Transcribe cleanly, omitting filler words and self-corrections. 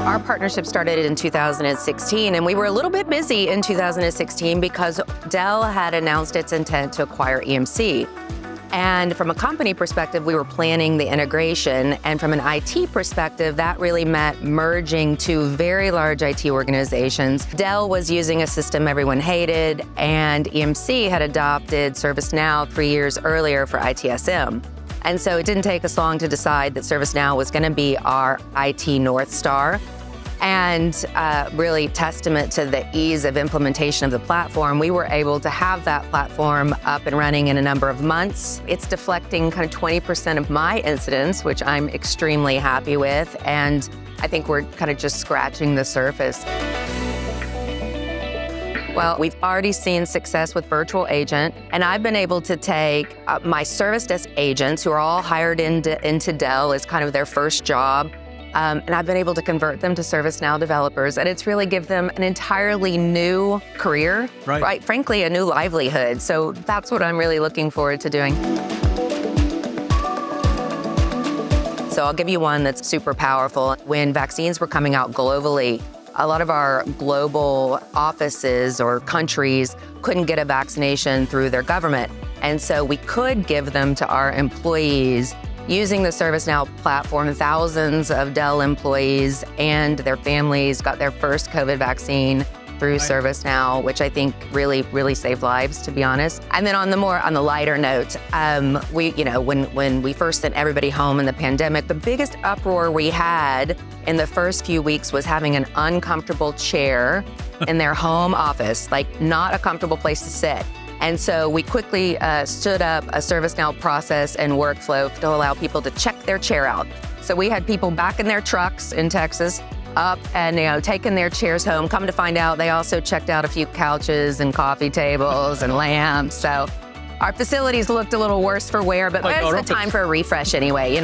Our partnership started in 2016, and we were a little bit busy in 2016 because Dell had announced its intent to acquire EMC. And from a company perspective, we were planning the integration. And from an IT perspective, that really meant merging two very large IT organizations. Dell was using a system everyone hated, and EMC had adopted ServiceNow 3 years earlier for ITSM. And so it didn't take us long to decide that ServiceNow was going to be our IT North Star. And really testament to the ease of implementation of the platform, we were able to have that platform up and running in a number of months. It's deflecting kind of 20% of my incidents, which I'm extremely happy with. And I think we're kind of just scratching the surface. Well, we've already seen success with Virtual Agent, and I've been able to take my service desk agents, who are all hired into Dell as kind of their first job, and I've been able to convert them to ServiceNow developers, and it's really give them an entirely new career, right? Frankly, a new livelihood. So that's what I'm really looking forward to doing. So I'll give you one that's super powerful. When vaccines were coming out globally, a lot of our global offices or countries couldn't get a vaccination through their government. And so we could give them to our employees using the ServiceNow platform. Thousands of Dell employees and their families got their first COVID vaccine through ServiceNow, which I think really saved lives, to be honest. And then on the lighter note, when we first sent everybody home in the pandemic, the biggest uproar we had in the first few weeks was having an uncomfortable chair in their home office, like not a comfortable place to sit. And so we quickly stood up a ServiceNow process and workflow to allow people to check their chair out. So we had people back in their trucks in Texas, up and taking their chairs home. Come to find out, they also checked out a few couches and coffee tables and lamps. So our facilities looked a little worse for wear, but it's time for a refresh anyway,